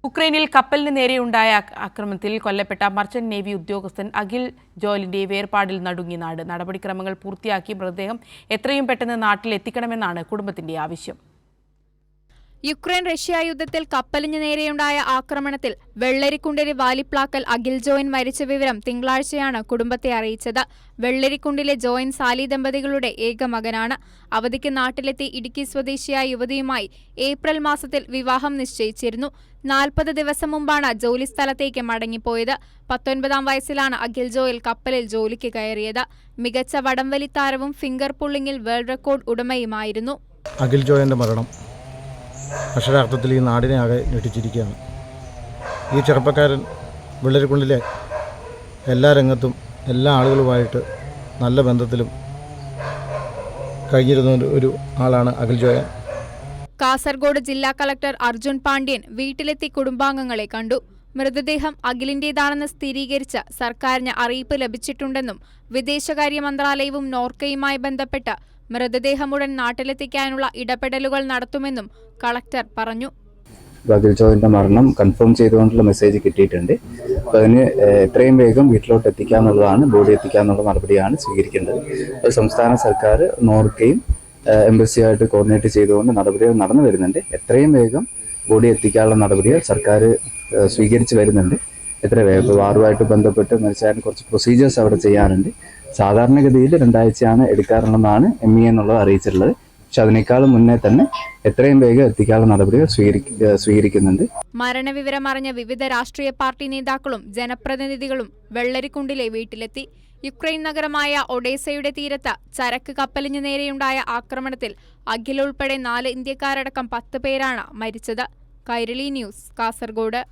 ഉക്രൈനിൽ കപ്പലിന് നേരെയുണ്ടായ ആക്രമണത്തിൽ കൊല്ലപ്പെട്ട മർച്ചന്റ് നേവി ഉദ്യോഗസ്ഥൻ അഖിൽ ജോയലിന്റെ വേർപാടിൽ നടുങ്ങി നാട്. നടപടിക്രമങ്ങൾ പൂർത്തിയാക്കി മൃതദേഹം എത്രയും പെട്ടെന്ന് നാട്ടിൽ എത്തിക്കണമെന്നാണ് കുടുംബത്തിന്റെ ആവശ്യം. യുക്രൈൻ റഷ്യ യുദ്ധത്തിൽ കപ്പലിന് നേരെയുണ്ടായ ആക്രമണത്തിൽ വെള്ളരിക്കുണ്ടിലെ വാലിപ്ലാക്കൽ അഖിൽ ജോയൻ മരിച്ച വിവരം തിങ്കളാഴ്ചയാണ് കുടുംബത്തെ അറിയിച്ചത്. വെള്ളരിക്കുണ്ടിലെ ജോയൻ സാലി ദമ്പതികളുടെ ഏക മകനാണ്. അവധിക്ക് നാട്ടിലെത്തി ഇടുക്കി സ്വദേശിയായ യുവതിയുമായി ഏപ്രിൽ മാസത്തിൽ വിവാഹം നിശ്ചയിച്ചിരുന്നു. 40 ദിവസം മുമ്പാണ് ജോലിസ്ഥലത്തേക്ക് മടങ്ങിപ്പോയത്. 19-ാം വയസ്സിലാണ് അഖിൽ ജോയൽ കപ്പലിൽ ജോലിക്ക് കയറിയത്. മികച്ച വടംവലി താരവും ഫിംഗർ പുള്ളിങ്ങിൽ വേൾഡ് റെക്കോർഡ് ഉടമയുമായിരുന്നു. അഖിൽ ജോയന്റെ മരണം അക്ഷരാർത്ഥത്തിൽ ഈ നാടിനെ ആകെ ഞെട്ടിച്ചിരിക്കുകയാണ്. ഈ ചെറുപ്പക്കാരൻ വെള്ളരിക്കുണ്ടിലെ എല്ലാ രംഗത്തും എല്ലാ ആളുകളുമായിട്ട് നല്ല ബന്ധത്തിലും കഴിഞ്ഞിരുന്ന ഒരു ആളാണ് അഖിൽ ജോയൻ. കാസർഗോഡ് ജില്ലാ കളക്ടർ അർജുൻ പാണ്ഡ്യൻ വീട്ടിലെത്തി കുടുംബാംഗങ്ങളെ കണ്ടു. മൃതദേഹം അഖിലിന്റേതാണെന്ന് സ്ഥിരീകരിച്ച് സർക്കാരിന് അറിയിപ്പ് ലഭിച്ചിട്ടുണ്ടെന്നും വിദേശകാര്യ മന്ത്രാലയവും നോർക്കയുമായി ബന്ധപ്പെട്ട് മൃതദേഹമുടൻ നാട്ടിലെത്തിക്കാനുള്ള ഇടപെടലുകൾ നടത്തുമെന്നും കളക്ടർ പറഞ്ഞു. അഖിൽ ജോയന്റെ മരണം കൺഫേം ചെയ്തുകൊണ്ടുള്ള മെസ്സേജ് കിട്ടിയിട്ടുണ്ട്. അപ്പോൾ അതിന് എത്രയും വേഗം വീട്ടിലോട്ട് എത്തിക്കാന്നുള്ളതാണ്, ബോഡി എത്തിക്കാന്നുള്ള നടപടിയാണ് സ്വീകരിക്കേണ്ടത്. അത് സംസ്ഥാന സർക്കാർ നോർക്കയും എംബസിയായിട്ട് കോർഡിനേറ്റ് ചെയ്തുകൊണ്ട് നടപടികൾ നടന്നു വരുന്നുണ്ട്. എത്രയും വേഗം ബോഡി എത്തിക്കാനുള്ള നടപടികൾ സർക്കാർ സ്വീകരിച്ച് വരുന്നുണ്ട്. എത്ര വേഗം വാറുമായിട്ട് ബന്ധപ്പെട്ട് മരിച്ചാൽ കുറച്ച് പ്രൊസീജിയേഴ്സ് അവിടെ ചെയ്യാനുണ്ട്. സാധാരണഗതിയിൽ 2 ആഴ്ചയാണ് എടുക്കാറുള്ളതെന്നാണ് ME എന്നുള്ളത് അറിയിച്ചിട്ടുള്ളത്. പക്ഷെ അതിനേക്കാളും മുന്നേ തന്നെ എത്രയും വേഗം എത്തിക്കാനുള്ള നടപടികൾ സ്വീകരിക്കുന്നുണ്ട്. മരണവിവരം അറിഞ്ഞ വിവിധ രാഷ്ട്രീയ പാർട്ടി നേതാക്കളും ജനപ്രതിനിധികളും വെള്ളരിക്കുണ്ടിലെ വീട്ടിലെത്തി. യുക്രൈൻ നഗരമായ ഒഡേസയുടെ തീരത്ത് ചരക്ക് കപ്പലിന് നേരെയുണ്ടായ ആക്രമണത്തിൽ അഖിൽ ഉൾപ്പെടെ 4 ഇന്ത്യക്കാരടക്കം 10 പേരാണ് മരിച്ചത്. കൈരളി ന്യൂസ്, കാസർഗോഡ്.